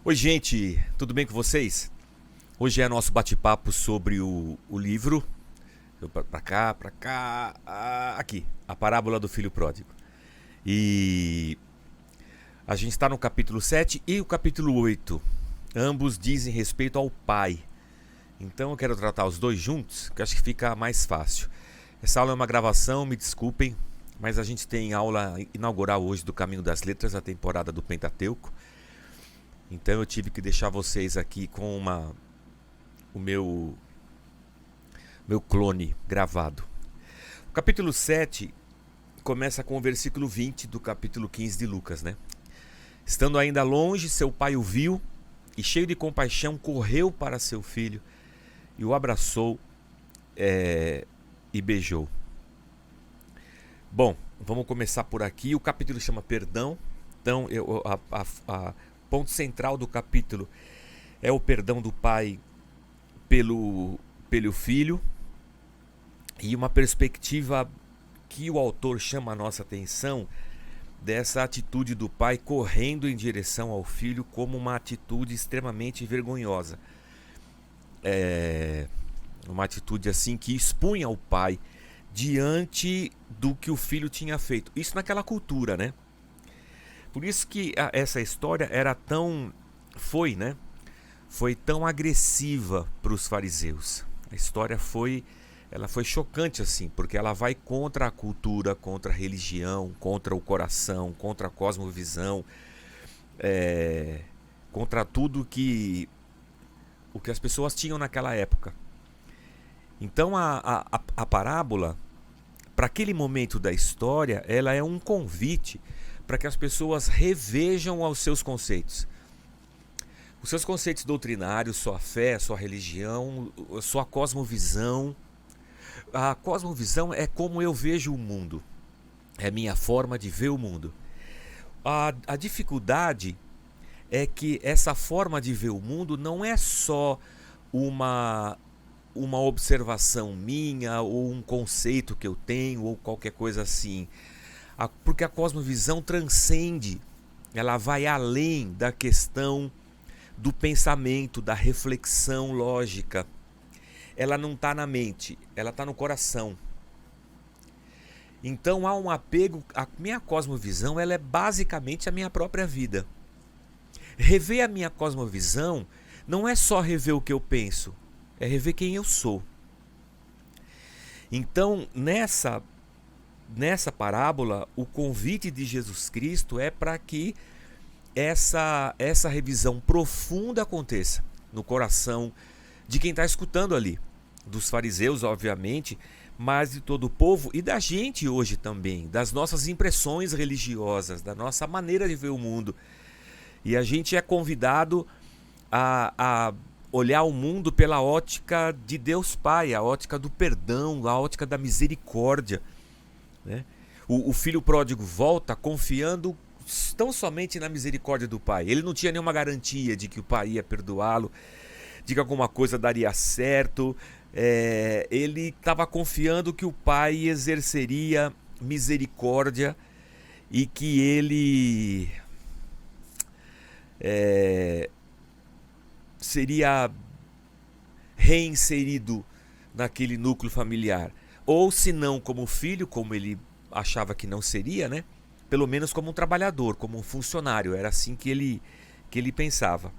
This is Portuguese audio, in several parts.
Oi, gente, tudo bem com vocês? Hoje é nosso bate-papo sobre o livro. Aqui, A Parábola do Filho Pródigo. E a gente está no capítulo 7 e o capítulo 8. Ambos dizem respeito ao pai. Então eu quero tratar os dois juntos, que acho que fica mais fácil. Essa aula é uma gravação, me desculpem, mas a gente tem aula inaugural hoje do Caminho das Letras, a temporada do Pentateuco. Então eu tive que deixar vocês aqui com o meu clone gravado. O capítulo 7 começa com o versículo 20 do capítulo 15 de Lucas, né? Estando ainda longe, seu pai o viu e, cheio de compaixão, correu para seu filho e o abraçou e beijou. Bom, vamos começar por aqui. O capítulo chama Perdão. Então, ponto central do capítulo é o perdão do pai pelo filho, e uma perspectiva que o autor chama a nossa atenção dessa atitude do pai correndo em direção ao filho como uma atitude extremamente vergonhosa. Uma atitude assim que expunha o pai diante do que o filho tinha feito. Isso naquela cultura, né? Por isso que essa história foi tão agressiva para os fariseus. A história foi chocante assim, porque ela vai contra a cultura, contra a religião, contra o coração, contra a cosmovisão, contra tudo o que as pessoas tinham naquela época. Então a parábola, para aquele momento da história, ela é um convite para que as pessoas revejam os seus conceitos. Os seus conceitos doutrinários, sua fé, sua religião, sua cosmovisão. A cosmovisão é como eu vejo o mundo. É minha forma de ver o mundo. A dificuldade é que essa forma de ver o mundo não é só uma observação minha ou um conceito que eu tenho ou qualquer coisa assim. Porque a cosmovisão transcende, ela vai além da questão do pensamento, da reflexão lógica. Ela não está na mente, ela está no coração. Então há um apego. A minha cosmovisão, ela é basicamente a minha própria vida. Rever a minha cosmovisão não é só rever o que eu penso, é rever quem eu sou. Então, nessa parábola, o convite de Jesus Cristo é para que essa revisão profunda aconteça no coração de quem está escutando ali, dos fariseus, obviamente, mas de todo o povo e da gente hoje também, das nossas impressões religiosas, da nossa maneira de ver o mundo. E a gente é convidado a olhar o mundo pela ótica de Deus Pai, a ótica do perdão, a ótica da misericórdia, né? O filho pródigo volta confiando tão somente na misericórdia do pai. Ele não tinha nenhuma garantia de que o pai ia perdoá-lo, de que alguma coisa daria certo. Ele estava confiando que o pai exerceria misericórdia e que ele seria reinserido naquele núcleo familiar. Ou se não como filho, como ele achava que não seria, né? Pelo menos como um trabalhador, como um funcionário. Era assim que ele pensava.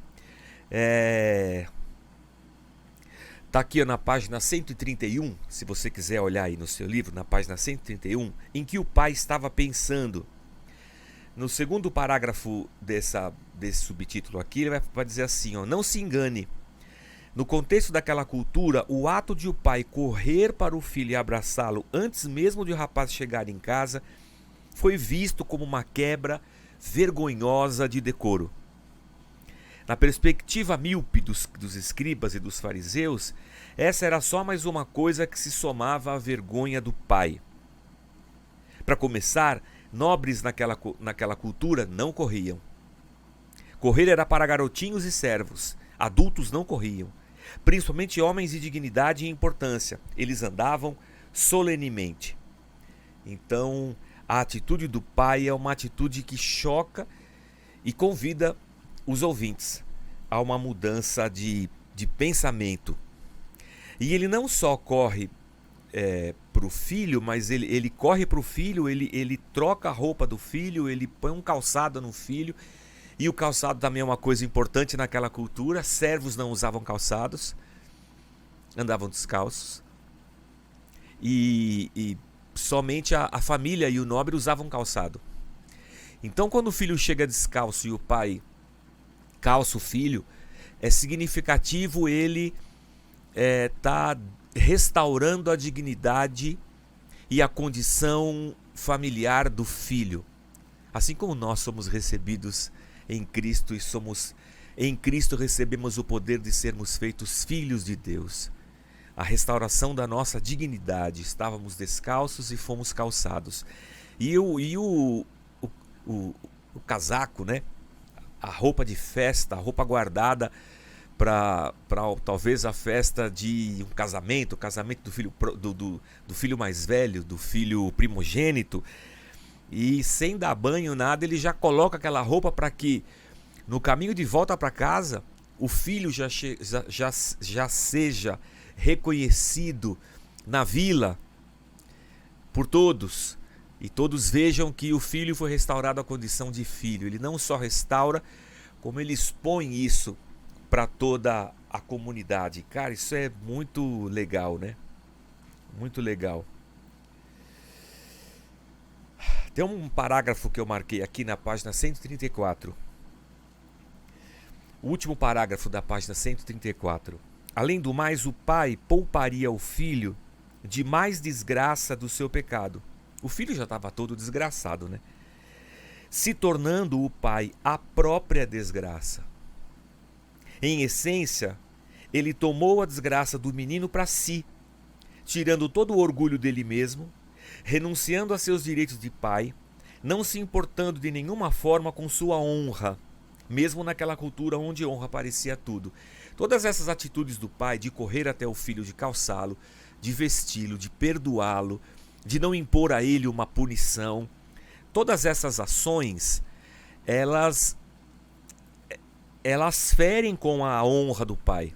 Tá aqui na página 131, se você quiser olhar aí no seu livro, na página 131, em que o pai estava pensando. No segundo parágrafo desse subtítulo aqui, ele vai dizer assim, ó: não se engane. No contexto daquela cultura, o ato de o pai correr para o filho e abraçá-lo antes mesmo de o rapaz chegar em casa foi visto como uma quebra vergonhosa de decoro. Na perspectiva míope dos escribas e dos fariseus, essa era só mais uma coisa que se somava à vergonha do pai. Para começar, nobres naquela cultura não corriam. Correr era para garotinhos e servos, adultos não corriam. Principalmente homens de dignidade e importância, eles andavam solenemente. Então, a atitude do pai é uma atitude que choca e convida os ouvintes há uma mudança de pensamento. E ele não só corre para o filho, mas ele corre para o filho, ele troca a roupa do filho, ele põe um calçado no filho. E o calçado também é uma coisa importante naquela cultura. Servos não usavam calçados, andavam descalços. E somente a família e o nobre usavam calçado. Então, quando o filho chega descalço e o pai calça o filho, é significativo ele tá restaurando a dignidade e a condição familiar do filho. Assim como nós somos recebidos em Cristo e em Cristo recebemos o poder de sermos feitos filhos de Deus. A restauração da nossa dignidade. Estávamos descalços e fomos calçados. E o casaco, né? A roupa de festa, a roupa guardada para talvez a festa de um casamento, o casamento do filho mais velho, do filho primogênito. E sem dar banho, nada, ele já coloca aquela roupa para que no caminho de volta para casa o filho já seja reconhecido na vila por todos. E todos vejam que o filho foi restaurado à condição de filho. Ele não só restaura, como ele expõe isso para toda a comunidade. Cara, isso é muito legal, né? Muito legal. Tem um parágrafo que eu marquei aqui na página 134. O último parágrafo da página 134. Além do mais, o pai pouparia o filho de mais desgraça do seu pecado. O filho já estava todo desgraçado, né? Se tornando o pai a própria desgraça. Em essência, ele tomou a desgraça do menino para si, tirando todo o orgulho dele mesmo, renunciando a seus direitos de pai, não se importando de nenhuma forma com sua honra, mesmo naquela cultura onde honra parecia tudo. Todas essas atitudes do pai de correr até o filho, de calçá-lo, de vesti-lo, de perdoá-lo, de não impor a ele uma punição, todas essas ações, elas ferem com a honra do pai.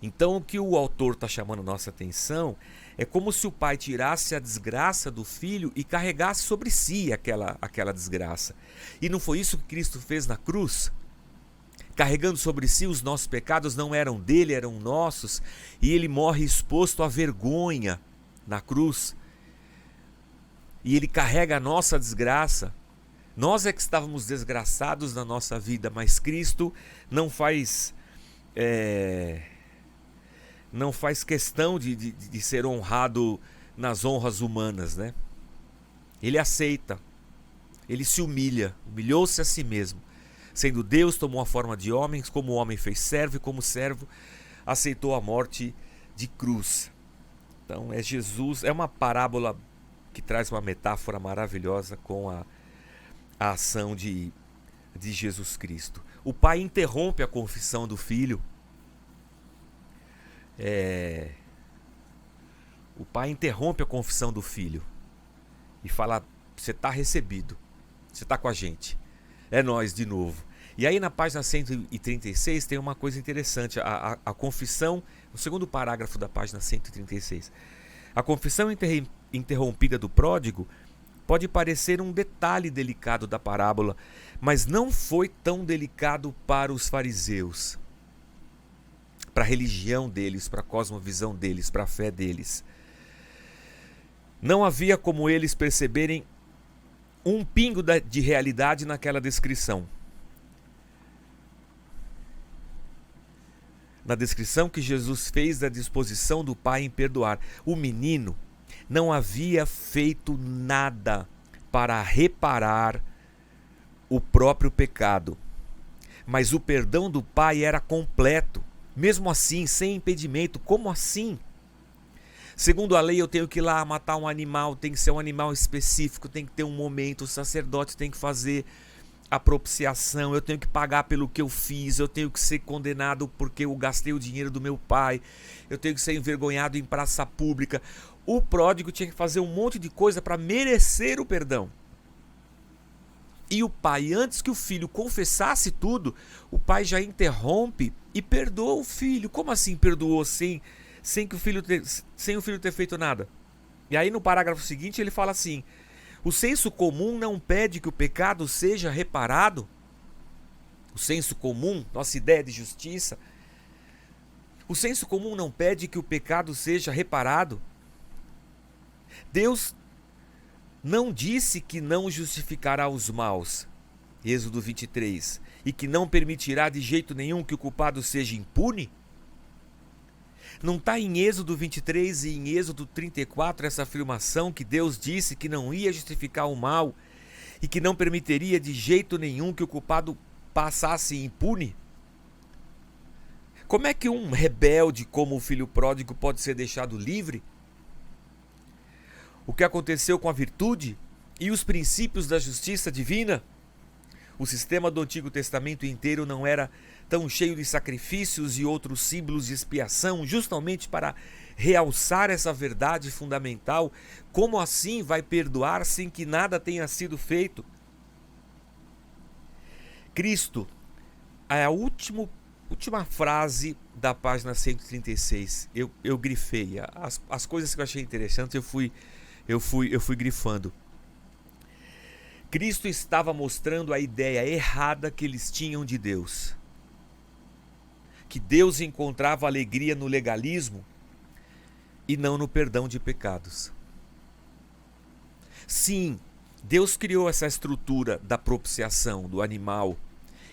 Então o que o autor está chamando nossa atenção é como se o pai tirasse a desgraça do filho e carregasse sobre si aquela desgraça. E não foi isso que Cristo fez na cruz? Carregando sobre si os nossos pecados, não eram dele, eram nossos, e ele morre exposto à vergonha na cruz. E ele carrega a nossa desgraça. Nós é que estávamos desgraçados na nossa vida, mas Cristo não faz questão de ser honrado nas honras humanas, né? Ele aceita, ele se humilha, humilhou-se a si mesmo. Sendo Deus, tomou a forma de homem, como o homem fez servo, e como servo aceitou a morte de cruz. Então Jesus, é uma parábola que traz uma metáfora maravilhosa com a ação de Jesus Cristo. O pai interrompe a confissão do filho. O pai interrompe a confissão do filho e fala: você está recebido, você está com a gente, é nós de novo. E aí na página 136 tem uma coisa interessante, a confissão, o segundo parágrafo da página 136. A confissão interrompida do pródigo pode parecer um detalhe delicado da parábola, mas não foi tão delicado para os fariseus, para a religião deles, para a cosmovisão deles, para a fé deles. Não havia como eles perceberem um pingo de realidade naquela descrição. Na descrição que Jesus fez da disposição do pai em perdoar. O menino não havia feito nada para reparar o próprio pecado, mas o perdão do pai era completo, mesmo assim, sem impedimento. Como assim? Segundo a lei, eu tenho que ir lá matar um animal, tem que ser um animal específico, tem que ter um momento, o sacerdote tem que fazer a propiciação, eu tenho que pagar pelo que eu fiz, eu tenho que ser condenado porque eu gastei o dinheiro do meu pai, eu tenho que ser envergonhado em praça pública. O pródigo tinha que fazer um monte de coisa para merecer o perdão. E o pai, antes que o filho confessasse tudo, o pai já interrompe e perdoa o filho. Como assim perdoou sem o filho ter feito nada? E aí no parágrafo seguinte ele fala assim: o senso comum não pede que o pecado seja reparado. O senso comum, nossa ideia de justiça, o senso comum não pede que o pecado seja reparado. Deus não disse que não justificará os maus, Êxodo 23, e que não permitirá de jeito nenhum que o culpado seja impune? Não está em Êxodo 23 e em Êxodo 34 essa afirmação que Deus disse que não ia justificar o mal e que não permitiria de jeito nenhum que o culpado passasse impune? Como é que um rebelde como o filho pródigo pode ser deixado livre? O que aconteceu com a virtude e os princípios da justiça divina? O sistema do Antigo Testamento inteiro não era tão cheio de sacrifícios e outros símbolos de expiação, justamente para realçar essa verdade fundamental? Como assim vai perdoar sem que nada tenha sido feito? Cristo, a última frase da página 136, eu grifei. As coisas que eu achei interessantes eu fui grifando. Cristo estava mostrando a ideia errada que eles tinham de Deus. Que Deus encontrava alegria no legalismo e não no perdão de pecados. Sim, Deus criou essa estrutura da propiciação, do animal.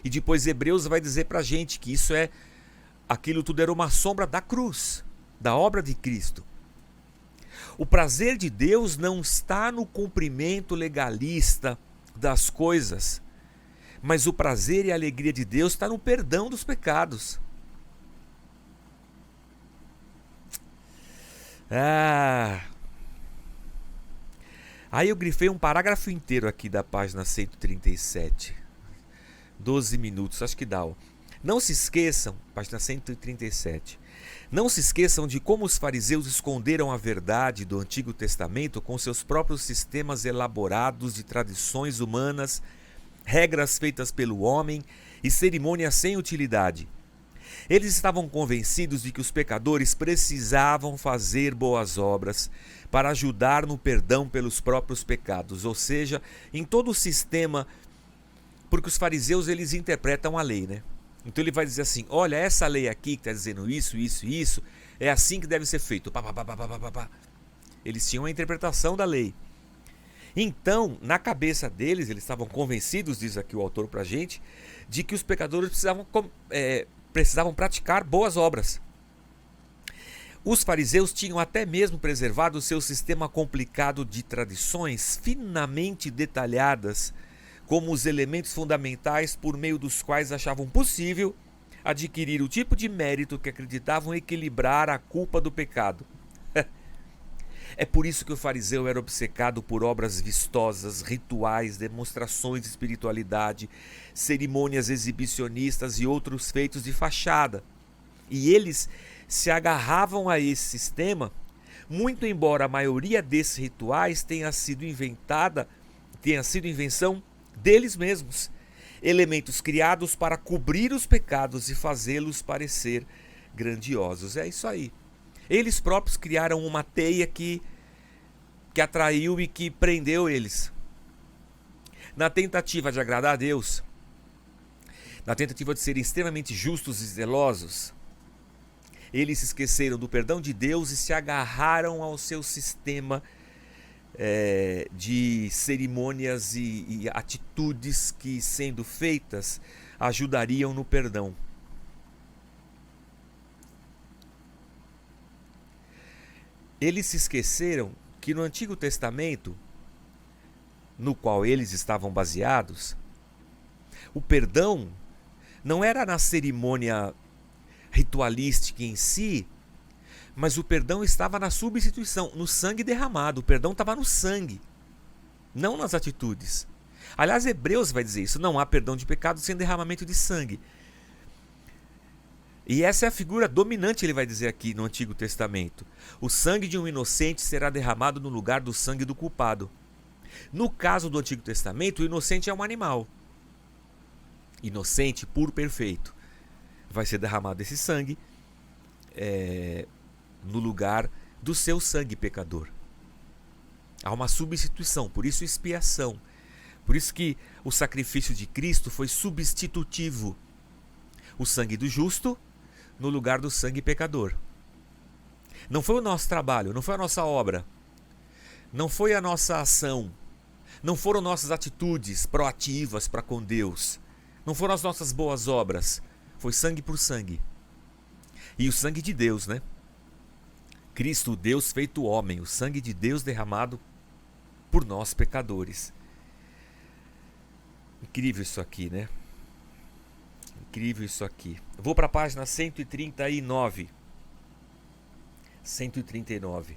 E depois Hebreus vai dizer pra gente que aquilo tudo era uma sombra da cruz, da obra de Cristo. O prazer de Deus não está no cumprimento legalista das coisas, mas o prazer e a alegria de Deus está no perdão dos pecados. Aí eu grifei um parágrafo inteiro aqui da página 137. 12 minutos, acho que dá. Não se esqueçam, página 137. Não se esqueçam de como os fariseus esconderam a verdade do Antigo Testamento com seus próprios sistemas elaborados de tradições humanas, regras feitas pelo homem e cerimônias sem utilidade. Eles estavam convencidos de que os pecadores precisavam fazer boas obras para ajudar no perdão pelos próprios pecados, ou seja, em todo o sistema, porque os fariseus eles interpretam a lei, né? Então ele vai dizer assim: olha, essa lei aqui que está dizendo isso, isso e isso, é assim que deve ser feito. Eles tinham a interpretação da lei. Então, na cabeça deles, eles estavam convencidos, diz aqui o autor pra gente, de que os pecadores precisavam praticar boas obras. Os fariseus tinham até mesmo preservado o seu sistema complicado de tradições finamente detalhadas, como os elementos fundamentais por meio dos quais achavam possível adquirir o tipo de mérito que acreditavam equilibrar a culpa do pecado. É por isso que o fariseu era obcecado por obras vistosas, rituais, demonstrações de espiritualidade, cerimônias exibicionistas e outros feitos de fachada. E eles se agarravam a esse sistema, muito embora a maioria desses rituais tenha sido invenção deles mesmos, elementos criados para cobrir os pecados e fazê-los parecer grandiosos. É isso aí. Eles próprios criaram uma teia que atraiu e que prendeu eles. Na tentativa de agradar a Deus, na tentativa de serem extremamente justos e zelosos, eles se esqueceram do perdão de Deus e se agarraram ao seu sistema de cerimônias e atitudes que, sendo feitas, ajudariam no perdão. Eles se esqueceram que no Antigo Testamento, no qual eles estavam baseados, o perdão não era na cerimônia ritualística em si, mas o perdão estava na substituição, no sangue derramado. O perdão estava no sangue, não nas atitudes. Aliás, Hebreus vai dizer isso: não há perdão de pecado sem derramamento de sangue. E essa é a figura dominante, ele vai dizer aqui no Antigo Testamento. O sangue de um inocente será derramado no lugar do sangue do culpado. No caso do Antigo Testamento, o inocente é um animal. Inocente, puro, perfeito. Vai ser derramado esse sangue no lugar do seu sangue pecador. Há uma substituição, por isso expiação. Por isso que o sacrifício de Cristo foi substitutivo. O sangue do justo no lugar do sangue pecador. Não foi o nosso trabalho, não foi a nossa obra, não foi a nossa ação, não foram nossas atitudes proativas para com Deus, não foram as nossas boas obras, foi sangue por sangue. E o sangue de Deus, né? Cristo, Deus feito homem, o sangue de Deus derramado por nós pecadores. Incrível isso aqui, né? Incrível isso aqui. Vou para a página 139. 139.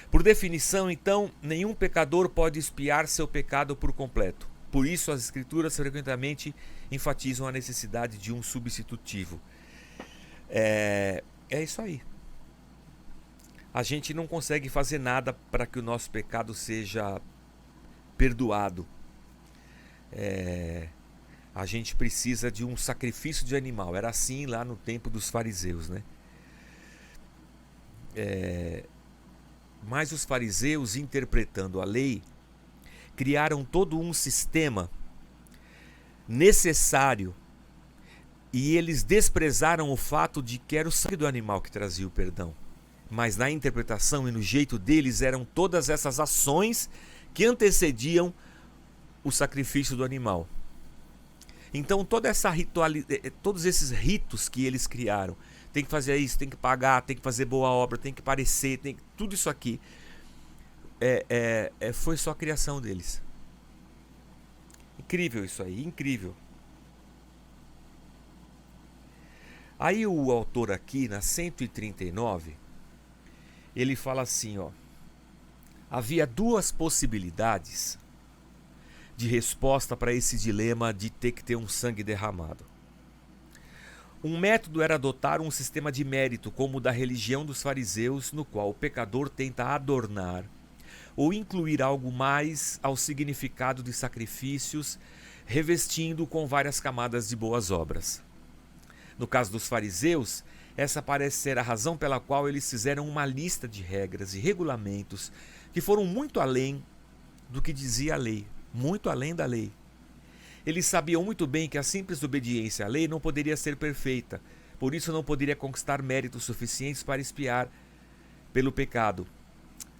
Por definição, então, nenhum pecador pode expiar seu pecado por completo. Por isso, as Escrituras frequentemente enfatizam a necessidade de um substitutivo. É isso aí. A gente não consegue fazer nada para que o nosso pecado seja perdoado. A gente precisa de um sacrifício de animal. Era assim lá no tempo dos fariseus, né? Mas os fariseus, interpretando a lei, criaram todo um sistema necessário e eles desprezaram o fato de que era o sangue do animal que trazia o perdão. Mas na interpretação e no jeito deles eram todas essas ações que antecediam o sacrifício do animal. Então toda essa todos esses ritos que eles criaram, tem que fazer isso, tem que pagar, tem que fazer boa obra, tem que parecer, tudo isso aqui foi só a criação deles. Incrível isso aí, incrível. Aí o autor aqui, na 139, ele fala assim, ó: havia duas possibilidades de resposta para esse dilema de ter que ter um sangue derramado. Um método era adotar um sistema de mérito, como o da religião dos fariseus, no qual o pecador tenta adornar ou incluir algo mais ao significado de sacrifícios, revestindo com várias camadas de boas obras. No caso dos fariseus, essa parece ser a razão pela qual eles fizeram uma lista de regras e regulamentos que foram muito além do que dizia a lei, muito além da lei. Eles sabiam muito bem que a simples obediência à lei não poderia ser perfeita, por isso não poderia conquistar méritos suficientes para expiar pelo pecado.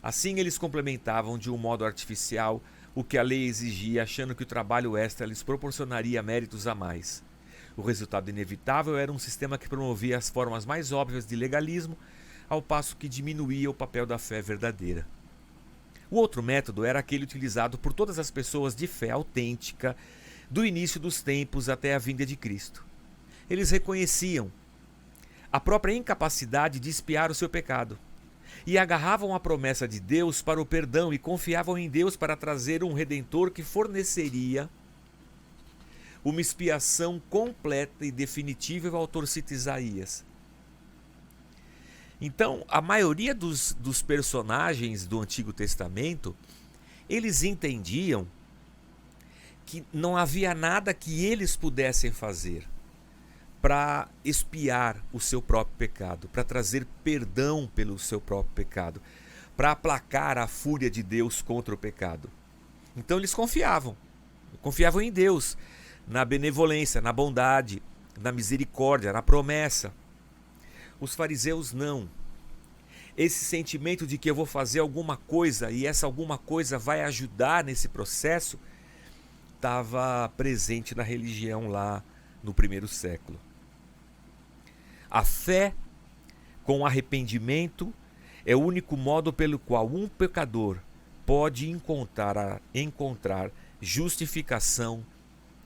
Assim, eles complementavam de um modo artificial o que a lei exigia, achando que o trabalho extra lhes proporcionaria méritos a mais. O resultado inevitável era um sistema que promovia as formas mais óbvias de legalismo, ao passo que diminuía o papel da fé verdadeira. O outro método era aquele utilizado por todas as pessoas de fé autêntica, do início dos tempos até a vinda de Cristo. Eles reconheciam a própria incapacidade de expiar o seu pecado e agarravam a promessa de Deus para o perdão e confiavam em Deus para trazer um Redentor que forneceria uma expiação completa e definitiva. O autor cita Isaías. Então, a maioria dos personagens do Antigo Testamento, eles entendiam que não havia nada que eles pudessem fazer para expiar o seu próprio pecado, para trazer perdão pelo seu próprio pecado, para aplacar a fúria de Deus contra o pecado. Então eles confiavam em Deus, na benevolência, na bondade, na misericórdia, na promessa. Os fariseus não. Esse sentimento de que eu vou fazer alguma coisa e essa alguma coisa vai ajudar nesse processo estava presente na religião lá no primeiro século. A fé com arrependimento é o único modo pelo qual um pecador pode encontrar justificação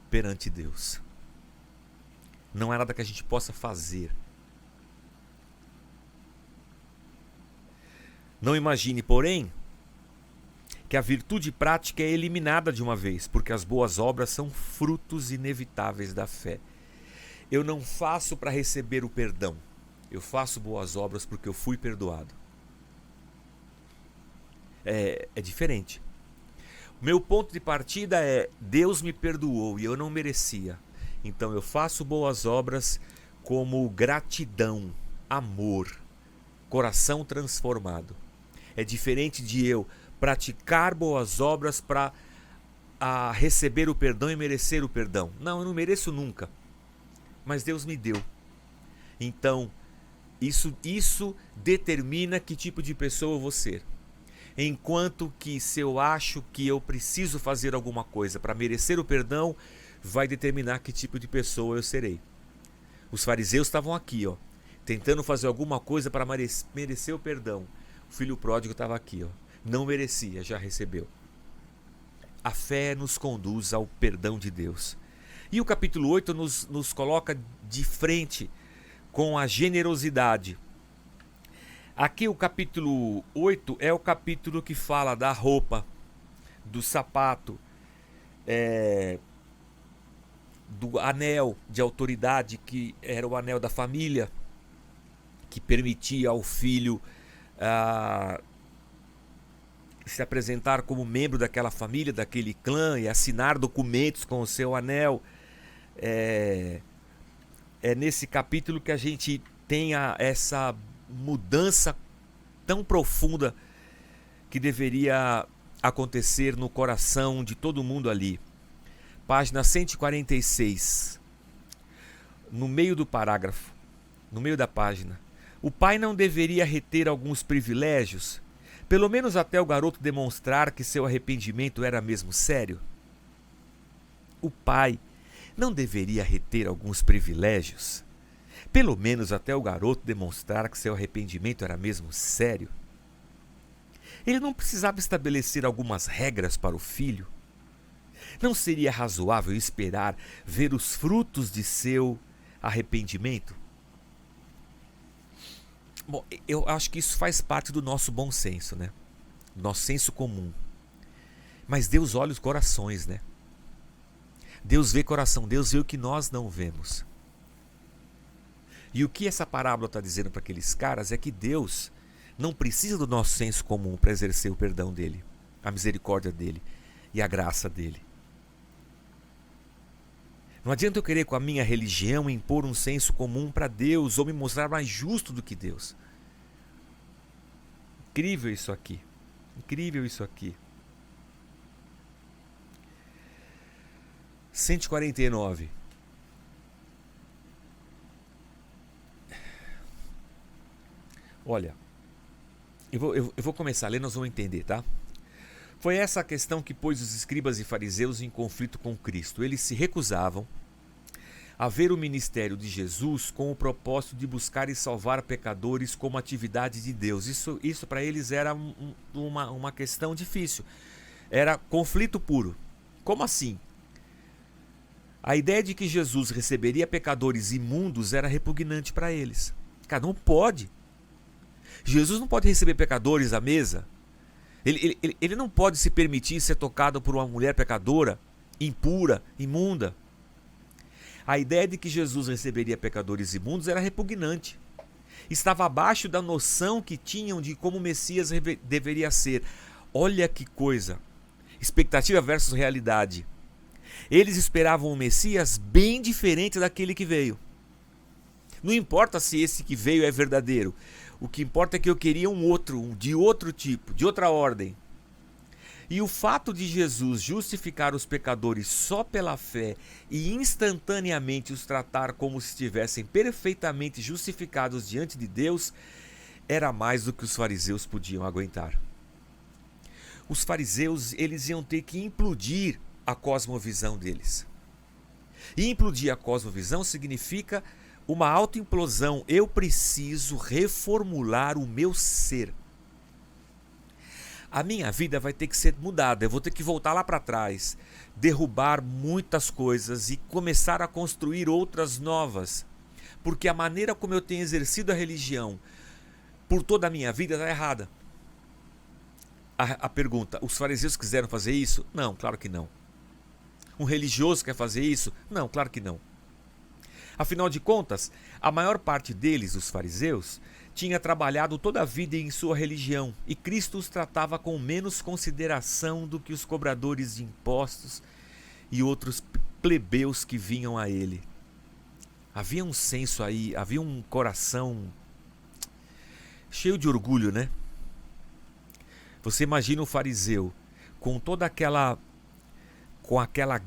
perante Deus. Não é nada que a gente possa fazer. Não imagine, porém, que a virtude prática é eliminada de uma vez, porque as boas obras são frutos inevitáveis da fé. Eu não faço para receber o perdão, eu faço boas obras porque eu fui perdoado. É diferente. Meu ponto de partida é: Deus me perdoou e eu não merecia. Então eu faço boas obras como gratidão, amor, coração transformado. É diferente de eu praticar boas obras para receber o perdão e merecer o perdão. Não, eu não mereço nunca. Mas Deus me deu. Então, isso determina que tipo de pessoa eu vou ser. Enquanto que se eu acho que eu preciso fazer alguma coisa para merecer o perdão, vai determinar que tipo de pessoa eu serei. Os fariseus estavam aqui, tentando fazer alguma coisa para merecer o perdão. O filho pródigo estava aqui, não merecia, já recebeu. A fé nos conduz ao perdão de Deus. E o capítulo 8 nos coloca de frente com a generosidade. Aqui o capítulo 8 é o capítulo que fala da roupa, do sapato, do anel de autoridade, que era o anel da família, que permitia ao filho se apresentar como membro daquela família, daquele clã, e assinar documentos com o seu anel. É nesse capítulo que a gente tem essa mudança tão profunda que deveria acontecer no coração de todo mundo ali. Página 146, no meio do parágrafo, no meio da página. O pai não deveria reter alguns privilégios, pelo menos até o garoto demonstrar que seu arrependimento era mesmo sério? O pai não deveria reter alguns privilégios, pelo menos até o garoto demonstrar que seu arrependimento era mesmo sério? Ele não precisava estabelecer algumas regras para o filho? Não seria razoável esperar ver os frutos de seu arrependimento? Bom, eu acho que isso faz parte do nosso bom senso, né? Nosso senso comum. Mas Deus olha os corações, né? Deus vê coração, Deus vê o que nós não vemos. E o que essa parábola está dizendo para aqueles caras é que Deus não precisa do nosso senso comum para exercer o perdão dele, a misericórdia dele e a graça dele. Não adianta eu querer com a minha religião impor um senso comum para Deus ou me mostrar mais justo do que Deus. Incrível isso aqui. Incrível isso aqui. 149. Olha, eu vou começar a ler, nós vamos entender, tá? Foi essa a questão que pôs os escribas e fariseus em conflito com Cristo. Eles se recusavam a ver o ministério de Jesus com o propósito de buscar e salvar pecadores como atividade de Deus. Isso para eles era uma questão difícil. Era conflito puro. Como assim? A ideia de que Jesus receberia pecadores imundos era repugnante para eles. Cara, não pode. Jesus não pode receber pecadores à mesa. Ele não pode se permitir ser tocado por uma mulher pecadora, impura, imunda. A ideia de que Jesus receberia pecadores imundos era repugnante. Estava abaixo da noção que tinham de como o Messias deveria ser. Olha que coisa. Expectativa versus realidade. Eles esperavam um Messias bem diferente daquele que veio. Não importa se esse que veio é verdadeiro. O que importa é que eu queria um outro, de outro tipo, de outra ordem. E o fato de Jesus justificar os pecadores só pela fé e instantaneamente os tratar como se estivessem perfeitamente justificados diante de Deus, era mais do que os fariseus podiam aguentar. Os fariseus, eles iam ter que implodir a cosmovisão deles. E implodir a cosmovisão significa uma autoimplosão. Eu preciso reformular o meu ser. A minha vida vai ter que ser mudada. Eu vou ter que voltar lá para trás, derrubar muitas coisas e começar a construir outras novas. Porque a maneira como eu tenho exercido a religião por toda a minha vida está errada. A pergunta, os fariseus quiseram fazer isso? Não, claro que não. Um religioso quer fazer isso? Não, claro que não. Afinal de contas, a maior parte deles, os fariseus, tinha trabalhado toda a vida em sua religião e Cristo os tratava com menos consideração do que os cobradores de impostos e outros plebeus que vinham a ele. Havia um senso aí, havia um coração cheio de orgulho, né? Você imagina o fariseu com toda aquela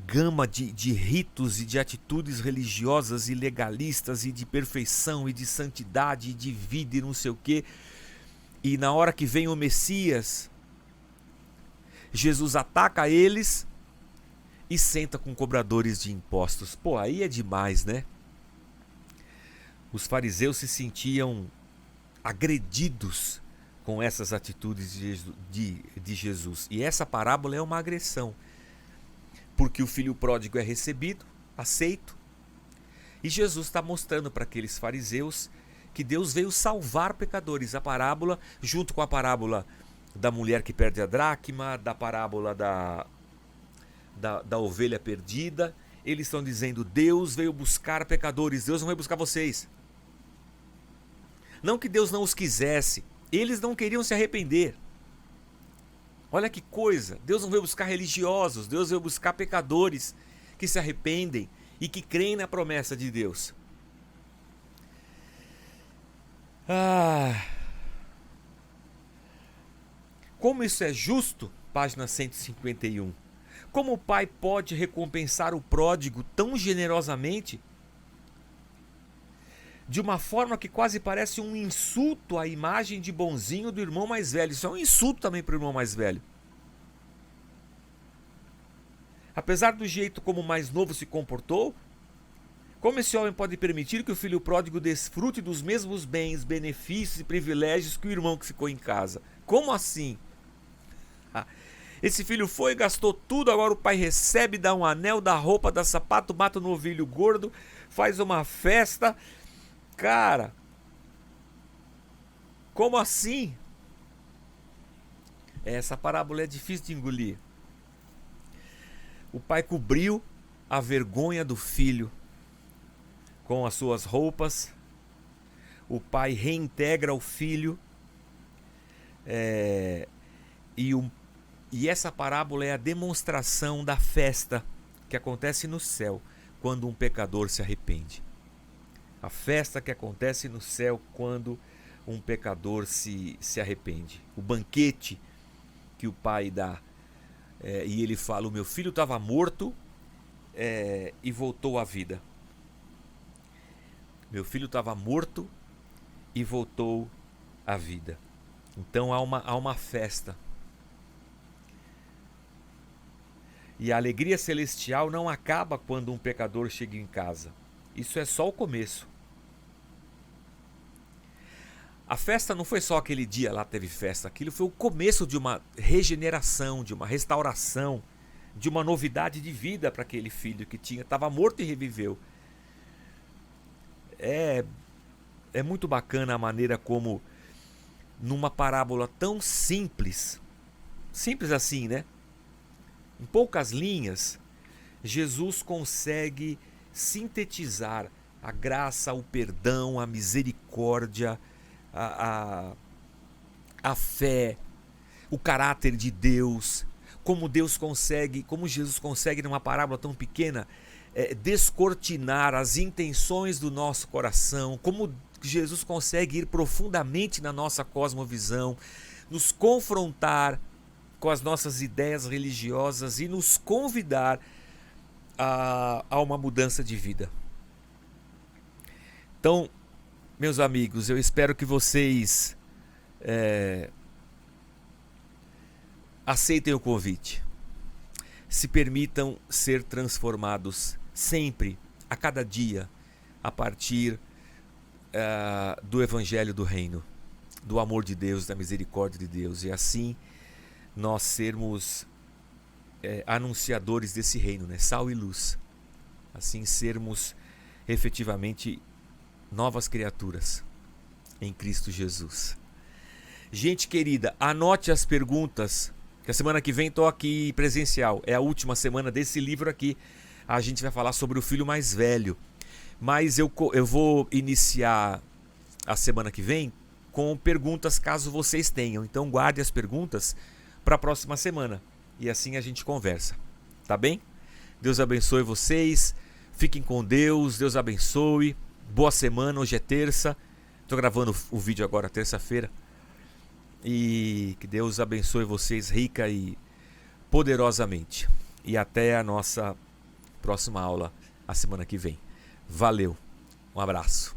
gama de ritos e de atitudes religiosas e legalistas e de perfeição e de santidade e de vida e não sei o quê. E na hora que vem o Messias, Jesus ataca eles e senta com cobradores de impostos. Pô, aí é demais, né? Os fariseus se sentiam agredidos com essas atitudes de Jesus. E essa parábola é uma agressão. Porque o filho pródigo é recebido, aceito. E Jesus está mostrando para aqueles fariseus que Deus veio salvar pecadores. A parábola, junto com a parábola da mulher que perde a dracma, da parábola da ovelha perdida, eles estão dizendo: Deus veio buscar pecadores, Deus não veio buscar vocês. Não que Deus não os quisesse, eles não queriam se arrepender. Olha que coisa, Deus não veio buscar religiosos, Deus veio buscar pecadores que se arrependem e que creem na promessa de Deus. Como isso é justo? Página 151. Como o pai pode recompensar o pródigo tão generosamente, de uma forma que quase parece um insulto à imagem de bonzinho do irmão mais velho? Isso é um insulto também para o irmão mais velho. Apesar do jeito como o mais novo se comportou, como esse homem pode permitir que o filho pródigo desfrute dos mesmos bens, benefícios e privilégios que o irmão que ficou em casa? Como assim? Esse filho foi e gastou tudo, agora o pai recebe, dá um anel, dá roupa, dá sapato, mata um novilho gordo, faz uma festa. Cara, como assim? Essa parábola é difícil de engolir. O pai cobriu a vergonha do filho com as suas roupas. O pai reintegra o filho. E essa parábola é a demonstração da festa que acontece no céu quando um pecador se arrepende. A festa que acontece no céu quando um pecador se arrepende. O banquete que o pai dá. E ele fala: o meu filho estava morto e voltou à vida. Meu filho estava morto e voltou à vida. Então há uma festa. E a alegria celestial não acaba quando um pecador chega em casa. Isso é só o começo. A festa não foi só aquele dia lá teve festa. Aquilo foi o começo de uma regeneração, de uma restauração, de uma novidade de vida para aquele filho que estava morto e reviveu. É muito bacana a maneira como, numa parábola tão simples assim, né? Em poucas linhas, Jesus consegue sintetizar a graça, o perdão, a misericórdia, a fé, o caráter de Deus, como Jesus consegue numa parábola tão pequena descortinar as intenções do nosso coração, como Jesus consegue ir profundamente na nossa cosmovisão, nos confrontar com as nossas ideias religiosas e nos convidar a uma mudança de vida. Então, meus amigos, eu espero que vocês aceitem o convite. Se permitam ser transformados sempre, a cada dia, a partir do Evangelho do Reino, do amor de Deus, da misericórdia de Deus. E assim nós sermos anunciadores desse reino, né? Sal e luz. Assim sermos efetivamente novas criaturas em Cristo Jesus. Gente querida, anote as perguntas, que a semana que vem estou aqui presencial. É a última semana desse livro aqui. A gente vai falar sobre o filho mais velho. Mas eu vou iniciar a semana que vem com perguntas caso vocês tenham. Então guarde as perguntas para a próxima semana e assim a gente conversa, tá bem? Deus abençoe vocês, fiquem com Deus, Deus abençoe, boa semana, hoje é terça, estou gravando o vídeo agora terça-feira e que Deus abençoe vocês rica e poderosamente e até a nossa próxima aula a semana que vem. Valeu, um abraço.